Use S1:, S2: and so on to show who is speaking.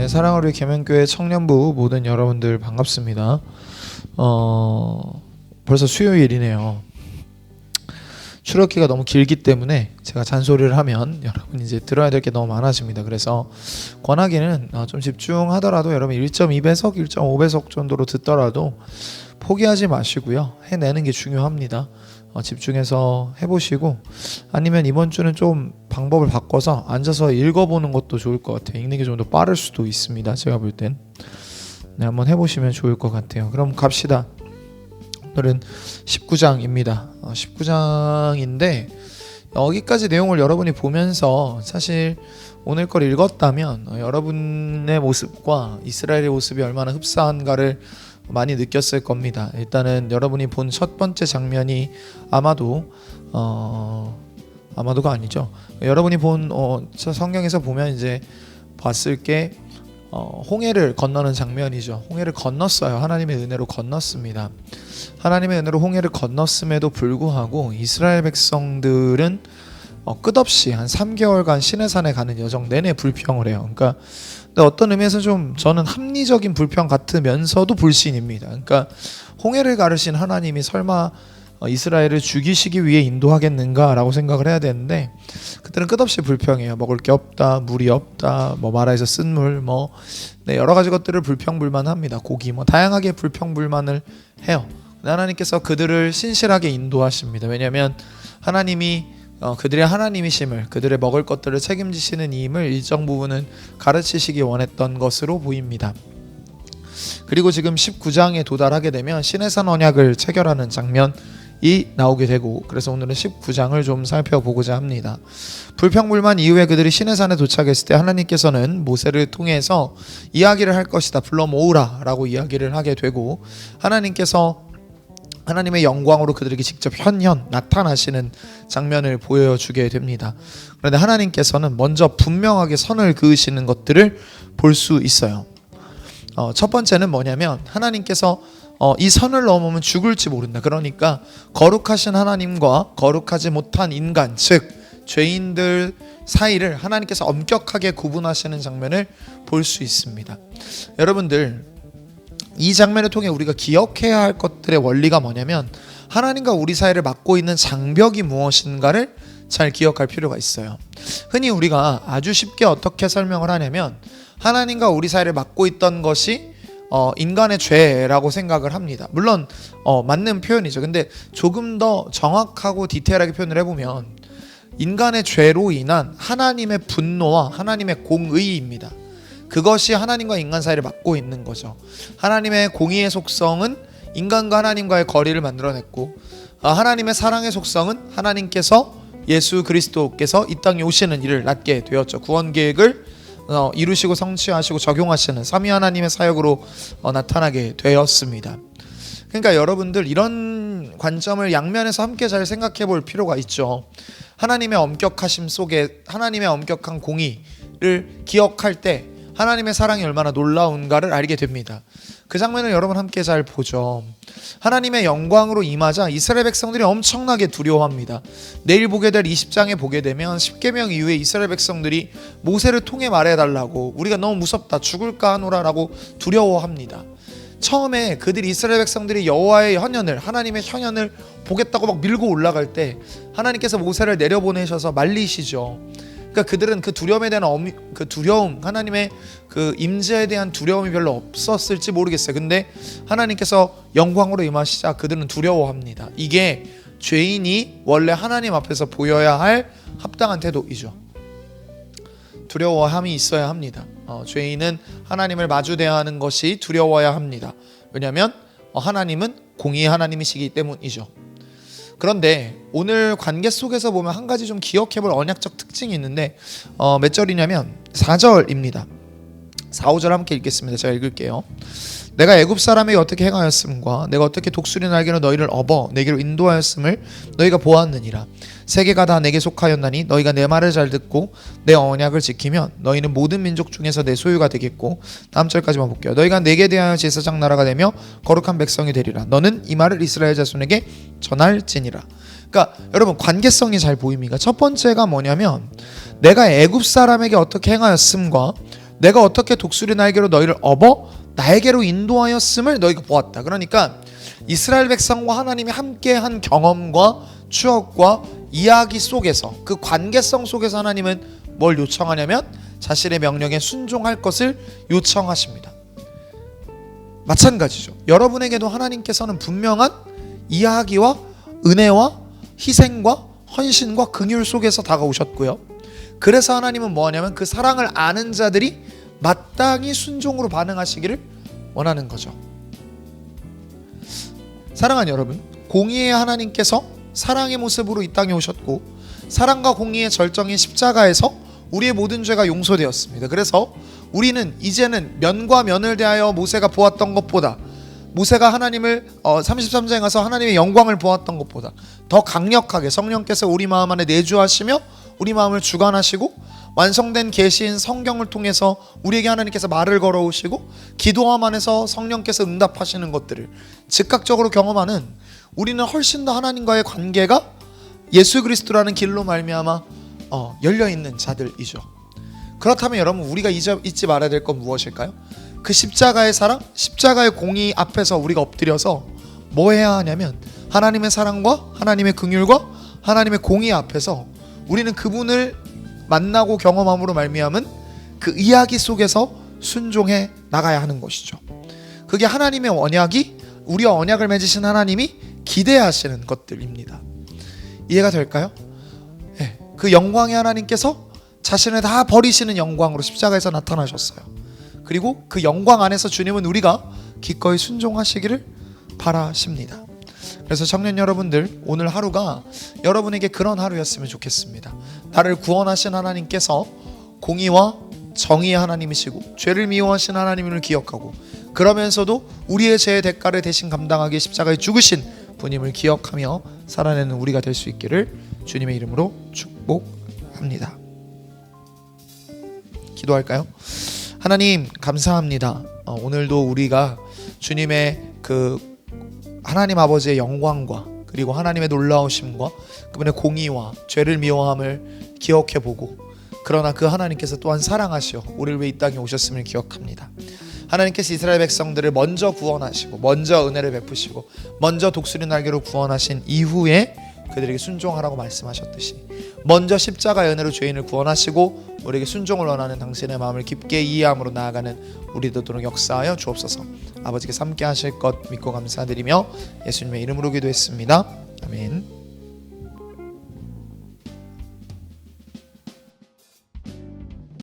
S1: 네, 사랑으로 계명교회 청년부 모든 여러분들 반갑습니다. 벌써 수요일이네요. 출애굽기가 너무 길기 때문에 제가 잔소리를 하면 여러분 이제 들어야 될 게 너무 많아집니다. 그래서 권하기는 좀 집중하더라도 여러분 1.2배속, 1.5배속 정도로 듣더라도 포기하지 마시고요. 해내는 게 중요합니다. 집중해서 해보시고, 아니면 이번 주는 좀 방법을 바꿔서 앉아서 읽어보는 것도 좋을 것 같아요. 읽는 게 좀 더 빠를 수도 있습니다. 제가 볼 땐. 네, 한번 해보시면 좋을 것 같아요. 그럼 갑시다. 오늘은 19장입니다. 19장인데 여기까지 내용을 여러분이 보면서 사실 오늘 걸 읽었다면 여러분의 모습과 이스라엘의 모습이 얼마나 흡사한가를 많이 느꼈을 겁니다. 일단은 여러분이 본 첫 번째 장면이 아마도가 아니죠. 여러분이 본 성경에서 보면 이제 봤을 게 홍해를 건너는 장면이죠. 홍해를 건넜어요. 하나님의 은혜로 건넜습니다. 하나님의 은혜로 홍해를 건넜음에도 불구하고 이스라엘 백성들은 끝없이 한 3개월간 시내산에 가는 여정 내내 불평을 해요. 그러니까 근데 어떤 의미에서 좀 저는 합리적인 불평 같으면서도 불신입니다. 그러니까 홍해를 가르신 하나님이 설마 이스라엘을 죽이시기 위해 인도하겠는가라고 생각을 해야 되는데 그때는 끝없이 불평해요. 먹을 게 없다, 물이 없다, 마라에서 쓴 물, 여러 가지 것들을 불평불만합니다. 고기, 다양하게 불평불만을 해요. 하나님께서 그들을 신실하게 인도하십니다. 왜냐하면 하나님이 그들의 하나님이심을, 그들의 먹을 것들을 책임지시는 이임을 일정 부분은 가르치시기 원했던 것으로 보입니다. 그리고 지금 19장에 도달하게 되면 시내산 언약을 체결하는 장면이 나오게 되고, 그래서 오늘은 19장을 좀 살펴보고자 합니다. 불평불만 이후에 그들이 시내산에 도착했을 때 하나님께서는 모세를 통해서 이야기를 할 것이다, 불러 모으라 라고 이야기를 하게 되고, 하나님께서 하나님의 영광으로 그들에게 직접 현현 나타나시는 장면을 보여주게 됩니다. 그런데 하나님께서는 먼저 분명하게 선을 그으시는 것들을 볼 수 있어요. 첫 번째는 뭐냐면 하나님께서 이 선을 넘으면 죽을지 모른다. 그러니까 거룩하신 하나님과 거룩하지 못한 인간, 즉 죄인들 사이를 하나님께서 엄격하게 구분하시는 장면을 볼 수 있습니다. 여러분들, 이 장면을 통해 우리가 기억해야 할 것들의 원리가 뭐냐면 하나님과 우리 사이를 막고 있는 장벽이 무엇인가를 잘 기억할 필요가 있어요. 흔히 우리가 아주 쉽게 어떻게 설명을 하냐면 하나님과 우리 사이를 막고 있던 것이 인간의 죄라고 생각을 합니다. 물론 맞는 표현이죠. 근데 조금 더 정확하고 디테일하게 표현을 해보면 인간의 죄로 인한 하나님의 분노와 하나님의 공의입니다. 그것이 하나님과 인간 사이를 막고 있는 거죠. 하나님의 공의의 속성은 인간과 하나님과의 거리를 만들어냈고, 하나님의 사랑의 속성은 하나님께서 예수 그리스도께서 이 땅에 오시는 일을 낳게 되었죠. 구원 계획을 이루시고 성취하시고 적용하시는 삼위 하나님의 사역으로 나타나게 되었습니다. 그러니까 여러분들 이런 관점을 양면에서 함께 잘 생각해 볼 필요가 있죠. 하나님의 엄격하심 속에 하나님의 엄격한 공의를 기억할 때 하나님의 사랑이 얼마나 놀라운가를 알게 됩니다. 그 장면을 여러분 함께 잘 보죠. 하나님의 영광으로 임하자 이스라엘 백성들이 엄청나게 두려워합니다. 내일 보게 될 20장에 보게 되면 10계명 이후에 이스라엘 백성들이 모세를 통해 말해달라고, 우리가 너무 무섭다, 죽을까 하노라 라고 두려워합니다. 처음에 그들이 이스라엘 백성들이 여호와의 현현을, 하나님의 현현을 보겠다고 막 밀고 올라갈 때 하나님께서 모세를 내려보내셔서 말리시죠. 그러니까 그들은 그 두려움에 대한 두려움, 하나님의 그 임재에 대한 두려움이 별로 없었을지 모르겠어요. 근데 하나님께서 영광으로 임하시자 그들은 두려워합니다. 이게 죄인이 원래 하나님 앞에서 보여야 할 합당한 태도이죠. 두려워함이 있어야 합니다. 죄인은 하나님을 마주 대하는 것이 두려워야 합니다. 왜냐하면 하나님은 공의의 하나님이시기 때문이죠. 그런데 오늘 관계 속에서 보면 한 가지 좀 기억해볼 언약적 특징이 있는데 몇 절이냐면 4절입니다. 4, 5절 함께 읽겠습니다. 제가 읽을게요. 내가 애굽 사람에게 어떻게 행하였음과 내가 어떻게 독수리 날개로 너희를 업어 내게로 인도하였음을 너희가 보았느니라. 세계가 다 내게 속하였나니 너희가 내 말을 잘 듣고 내 언약을 지키면 너희는 모든 민족 중에서 내 소유가 되겠고, 다음 절까지만 볼게요. 너희가 내게 대하여 제사장 나라가 되며 거룩한 백성이 되리라. 너는 이 말을 이스라엘 자손에게 전할지니라. 그러니까 여러분 관계성이 잘 보입니까? 첫 번째가 뭐냐면 내가 애굽 사람에게 어떻게 행하였음과 내가 어떻게 독수리 날개로 너희를 업어 나에게로 인도하였음을 너희가 보았다. 그러니까 이스라엘 백성과 하나님이 함께한 경험과 추억과 이야기 속에서, 그 관계성 속에서 하나님은 뭘 요청하냐면 자신의 명령에 순종할 것을 요청하십니다. 마찬가지죠. 여러분에게도 하나님께서는 분명한 이야기와 은혜와 희생과 헌신과 긍휼 속에서 다가오셨고요. 그래서 하나님은 뭐하냐면 그 사랑을 아는 자들이 마땅히 순종으로 반응하시기를 원하는 거죠. 사랑하는 여러분, 공의의 하나님께서 사랑의 모습으로 이 땅에 오셨고 사랑과 공의의 절정인 십자가에서 우리의 모든 죄가 용서되었습니다. 그래서 우리는 이제는 면과 면을 대하여 모세가 보았던 것보다, 모세가 하나님을 33장에 가서 하나님의 영광을 보았던 것보다 더 강력하게 성령께서 우리 마음 안에 내주하시며 우리 마음을 주관하시고 완성된 계시인 성경을 통해서 우리에게 하나님께서 말을 걸어오시고 기도함 안에서 성령께서 응답하시는 것들을 즉각적으로 경험하는, 우리는 훨씬 더 하나님과의 관계가 예수 그리스도라는 길로 말미암아 열려있는 자들이죠. 그렇다면 여러분, 우리가 잊지 말아야 될 건 무엇일까요? 그 십자가의 사랑, 십자가의 공의 앞에서 우리가 엎드려서 뭐 해야 하냐면 하나님의 사랑과 하나님의 긍휼과 하나님의 공의 앞에서 우리는 그분을 만나고 경험함으로 말미암은 그 이야기 속에서 순종해 나가야 하는 것이죠. 그게 하나님의 언약이, 우리와 언약을 맺으신 하나님이 기대하시는 것들입니다. 이해가 될까요? 네. 그 영광의 하나님께서 자신을 다 버리시는 영광으로 십자가에서 나타나셨어요. 그리고 그 영광 안에서 주님은 우리가 기꺼이 순종하시기를 바라십니다. 그래서 청년 여러분들, 오늘 하루가 여러분에게 그런 하루였으면 좋겠습니다. 나를 구원하신 하나님께서 공의와 정의의 하나님이시고 죄를 미워하신 하나님을 기억하고, 그러면서도 우리의 죄의 대가를 대신 감당하기 십자가에 죽으신 분임을 기억하며 살아내는 우리가 될 수 있기를 주님의 이름으로 축복합니다. 기도할까요? 하나님 감사합니다. 오늘도 우리가 주님의 그 하나님 아버지의 영광과 그리고 하나님의 놀라우심과 그분의 공의와 죄를 미워함을 기억해보고, 그러나 그 하나님께서 또한 사랑하시어 우리를 위해 이 땅에 오셨음을 기억합니다. 하나님께서 이스라엘 백성들을 먼저 구원하시고 먼저 은혜를 베푸시고 먼저 독수리 날개로 구원하신 이후에 그들에게 순종하라고 말씀하셨듯이 먼저 십자가의 은혜로 죄인을 구원하시고 우리에게 순종을 원하는 당신의 마음을 깊게 이해함으로 나아가는 우리도 도록 역사하여 주옵소서. 아버지께서 함께 하실 것 믿고 감사드리며 예수님의 이름으로 기도했습니다. 아멘.